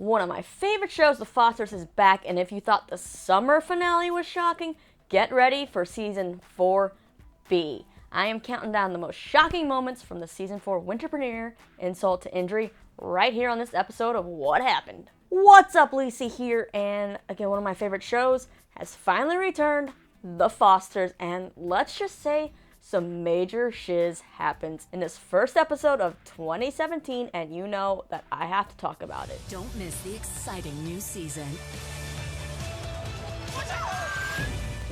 One of my favorite shows, The Fosters, is back, and if you thought the summer finale was shocking, get ready for Season 4B. I am counting down the most shocking moments from the Season 4 winter premiere, insult to injury, right here on this episode of What Happened. What's up, Lacey here, and again, one of my favorite shows has finally returned, The Fosters, and let's just say some major shiz happens in this first episode of 2017, and you know that I have to talk about it. Don't miss the exciting new season.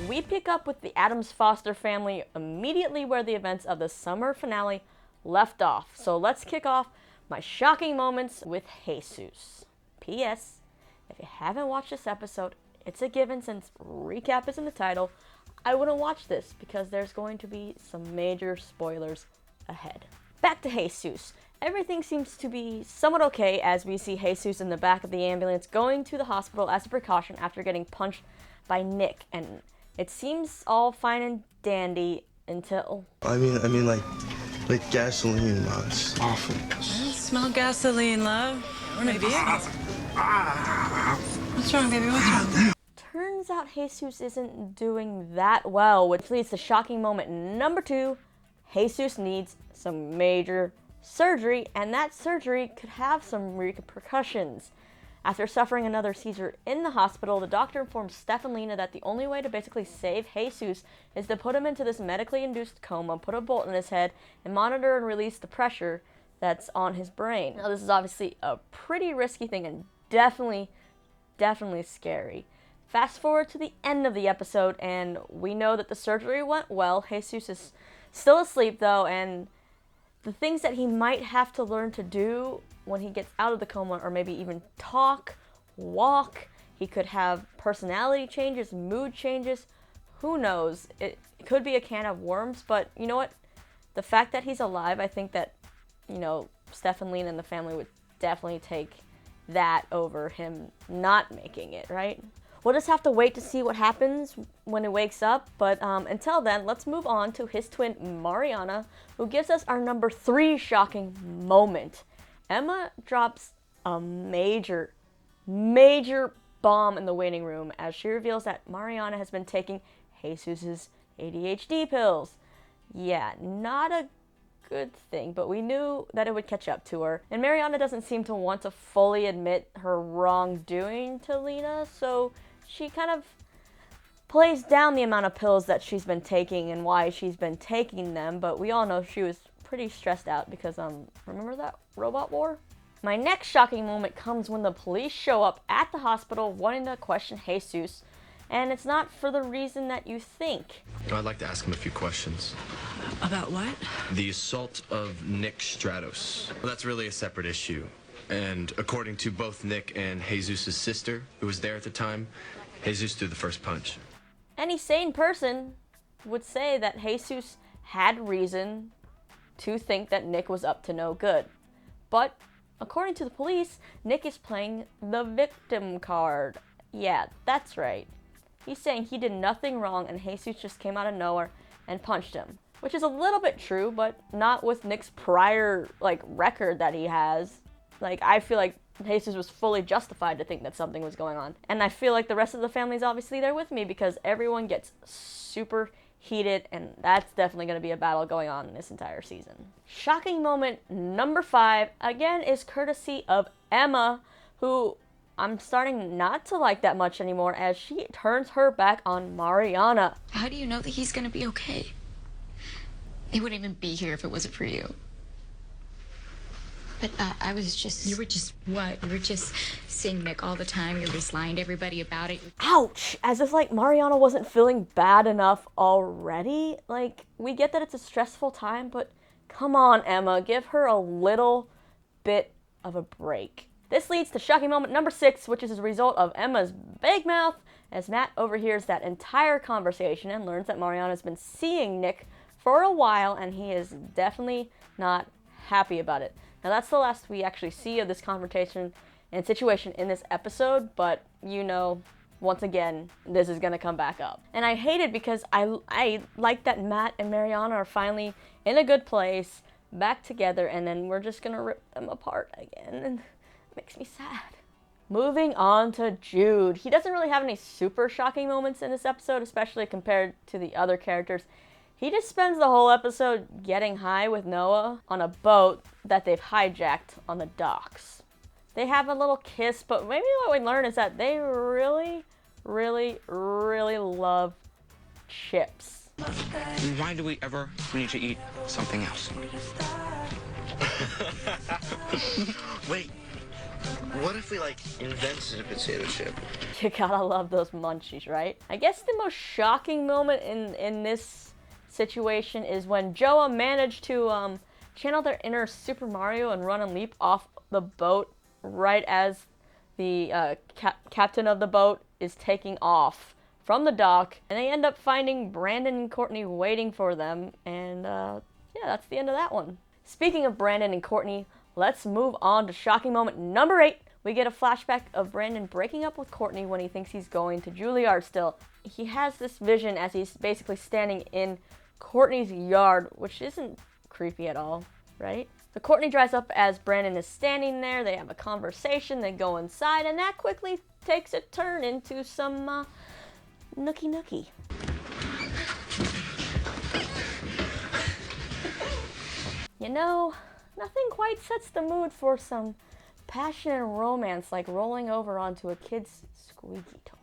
We pick up with the Addams Foster family immediately where the events of the summer finale left off. So let's kick off my shocking moments with Jesus. P.S. If you haven't watched this episode, it's a given since recap is in the title. I wouldn't watch this because there's going to be some major spoilers ahead. Back to Jesus. Everything seems to be somewhat okay as we see Jesus in the back of the ambulance going to the hospital as a precaution after getting punched by Nick, and it seems all fine and dandy until... I mean like gasoline, Mom. It's awful. I don't smell gasoline, love. Or maybe it. What's wrong, baby? What's wrong? Turns out Jesus isn't doing that well, which leads to shocking moment number 2. Jesus needs some major surgery, and that surgery could have some repercussions. After suffering another seizure in the hospital, the doctor informs Steph and Lena that the only way to basically save Jesus is to put him into this medically induced coma, put a bolt in his head, and monitor and release the pressure that's on his brain. Now, this is obviously a pretty risky thing and definitely scary. Fast forward to the end of the episode, and we know that the surgery went well. Jesus is still asleep, though, and the things that he might have to learn to do when he gets out of the coma, or maybe even talk, walk. He could have personality changes, mood changes. Who knows? It could be a can of worms, but you know what? The fact that he's alive, I think that, Steph and Lena and the family would definitely take that over him not making it, right? We'll just have to wait to see what happens when he wakes up, but until then, let's move on to his twin, Mariana, who gives us our number 3 shocking moment. Emma drops a major bomb in the waiting room as she reveals that Mariana has been taking Jesus' ADHD pills. Yeah, not a good thing, but we knew that it would catch up to her. And Mariana doesn't seem to want to fully admit her wrongdoing to Lena, so she kind of plays down the amount of pills that she's been taking and why she's been taking them, but we all know she was pretty stressed out because, remember that robot war? My next shocking moment comes when the police show up at the hospital wanting to question Jesus, and it's not for the reason that you think. I'd like to ask him a few questions. About what? The assault of Nick Stratos. Well, that's really a separate issue. And according to both Nick and Jesus' sister, who was there at the time, Jesus threw the first punch. Any sane person would say that Jesus had reason to think that Nick was up to no good. But according to the police, Nick is playing the victim card. Yeah, that's right. He's saying he did nothing wrong and Jesus just came out of nowhere and punched him. Which is a little bit true, but not with Nick's prior, record that he has. I feel like Jesus was fully justified to think that something was going on. And I feel like the rest of the family's obviously there with me because everyone gets super heated, and that's definitely going to be a battle going on in this entire season. Shocking moment number 5, again, is courtesy of Emma, who I'm starting not to like that much anymore as she turns her back on Mariana. How do you know that he's gonna be okay? He wouldn't even be here if it wasn't for you. But I was just... You were just what? You were just seeing Nick all the time. You were just lying to everybody about it. Ouch! As if, Mariana wasn't feeling bad enough already. We get that it's a stressful time, but come on, Emma. Give her a little bit of a break. This leads to shocking moment number 6, which is a result of Emma's big mouth, as Matt overhears that entire conversation and learns that Mariana's been seeing Nick for a while, and he is definitely not happy about it. Now, that's the last we actually see of this confrontation and situation in this episode, but once again, this is going to come back up. And I hate it because I like that Matt and Mariana are finally in a good place, back together, and then we're just going to rip them apart again. And it makes me sad. Moving on to Jude. He doesn't really have any super shocking moments in this episode, especially compared to the other characters. He just spends the whole episode getting high with Noah on a boat that they've hijacked on the docks. They have a little kiss, but maybe what we learn is that they really, really, really love chips. Why do we ever need to eat something else? Wait, what if we, invented a potato chip? You gotta love those munchies, right? I guess the most shocking moment in this situation is when Joa managed to channel their inner Super Mario and run and leap off the boat right as the captain of the boat is taking off from the dock, and they end up finding Brandon and Courtney waiting for them, and yeah, that's the end of that one. Speaking of Brandon and Courtney, let's move on to shocking moment number 8. We get a flashback of Brandon breaking up with Courtney when he thinks he's going to Juilliard still. He has this vision as he's basically standing in Courtney's yard, which isn't creepy at all, right? So Courtney drives up as Brandon is standing there. They have a conversation, they go inside, and that quickly takes a turn into some nookie. You know, nothing quite sets the mood for some passion and romance like rolling over onto a kid's squeaky toy.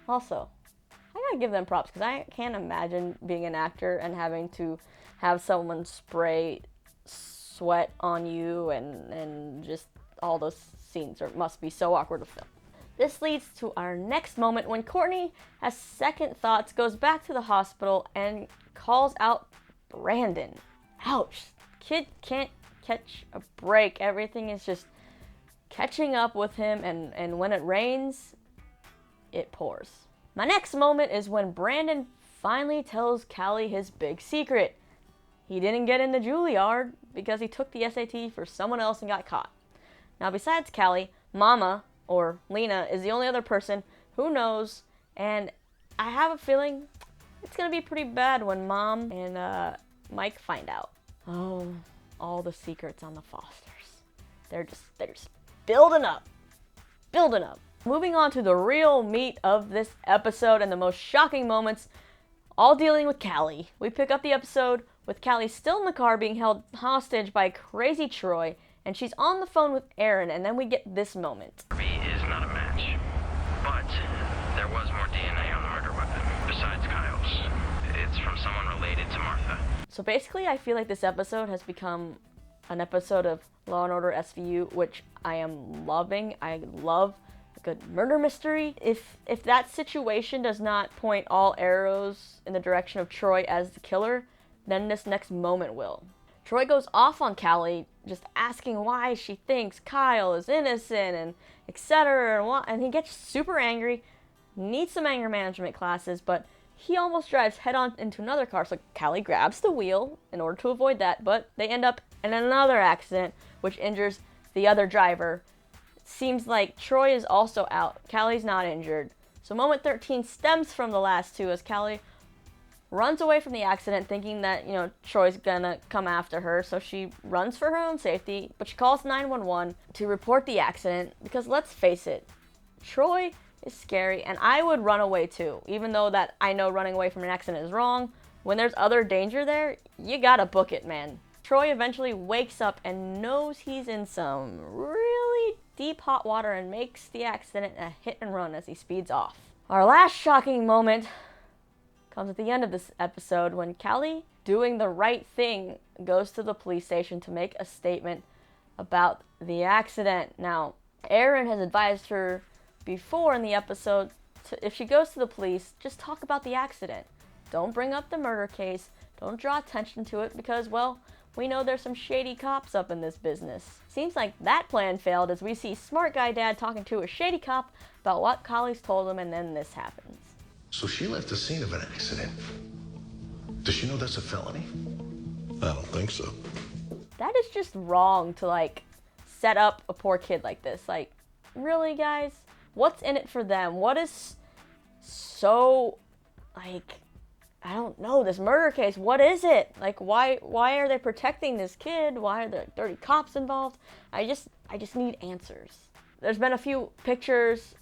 Also, I gotta give them props because I can't imagine being an actor and having to have someone spray sweat on you and just all those scenes must be so awkward to film. This leads to our next moment when Courtney has second thoughts, goes back to the hospital, and calls out Brandon. Ouch. Kid can't catch a break. Everything is just catching up with him, and when it rains, it pours. My next moment is when Brandon finally tells Callie his big secret. He didn't get into Juilliard because he took the SAT for someone else and got caught. Now, besides Callie, Mama, or Lena, is the only other person who knows, and I have a feeling it's gonna be pretty bad when Mom and Mike find out. Oh, all the secrets on the Fosters. They're just building up. Moving on to the real meat of this episode and the most shocking moments, all dealing with Callie. We pick up the episode with Callie still in the car being held hostage by crazy Troy, and she's on the phone with Aaron, and then we get this moment. Harvey is not a match, but there was more DNA on the murder weapon, besides Kyle's. It's from someone related to Martha. So basically, I feel like this episode has become an episode of Law & Order SVU, which I am loving. I love a good murder mystery. If that situation does not point all arrows in the direction of Troy as the killer, then this next moment will. Troy goes off on Callie, just asking why she thinks Kyle is innocent and etc. And he gets super angry, needs some anger management classes, but he almost drives head-on into another car, so Callie grabs the wheel in order to avoid that, but they end up in another accident, which injures the other driver. It seems like Troy is also out. Callie's not injured. So moment 13 stems from the last two as Callie runs away from the accident thinking that, Troy's gonna come after her, so she runs for her own safety, but she calls 911 to report the accident because let's face it, Troy is scary, and I would run away too, even though that I know running away from an accident is wrong. When there's other danger there, you gotta book it, man. Troy eventually wakes up and knows he's in some really deep hot water and makes the accident a hit and run as he speeds off. Our last shocking moment comes at the end of this episode when Callie, doing the right thing, goes to the police station to make a statement about the accident. Now, Aaron has advised her before in the episode, if she goes to the police, just talk about the accident. Don't bring up the murder case. Don't draw attention to it because, well, we know there's some shady cops up in this business. Seems like that plan failed as we see smart guy dad talking to a shady cop about what Collie's told him, and then this happens. So she left the scene of an accident. Does she know that's a felony? I don't think so. That is just wrong to, set up a poor kid like this. Really, guys? What's in it for them? What is so, I don't know, this murder case, what is it? Why are they protecting this kid? Why are there dirty cops involved? I just need answers. There's been a few pictures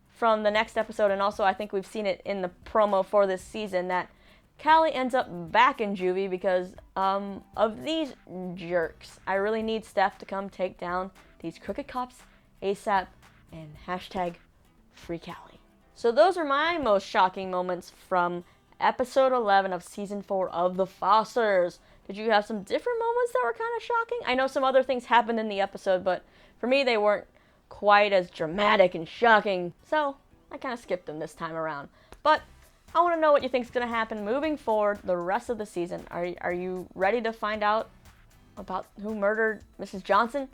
from the next episode, and also I think we've seen it in the promo for this season, that Callie ends up back in juvie because of these jerks. I really need Steph to come take down these crooked cops ASAP, and hashtag free Callie. So those are my most shocking moments from episode 11 of season 4 of The Fosters. Did you have some different moments that were kind of shocking? I know some other things happened in the episode, but for me they weren't quite as dramatic and shocking, so I kind of skipped them this time around. But I want to know what you think is going to happen moving forward the rest of the season. Are you ready to find out about who murdered Mrs. Johnson?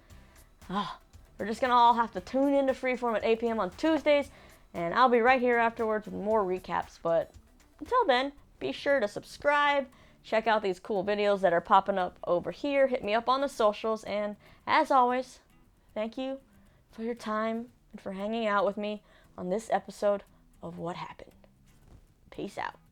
We're just going to all have to tune into Freeform at 8 p.m. on Tuesdays, and I'll be right here afterwards with more recaps. But until then, be sure to subscribe, check out these cool videos that are popping up over here, hit me up on the socials, and as always, thank you for your time and for hanging out with me on this episode of What Happened. Peace out.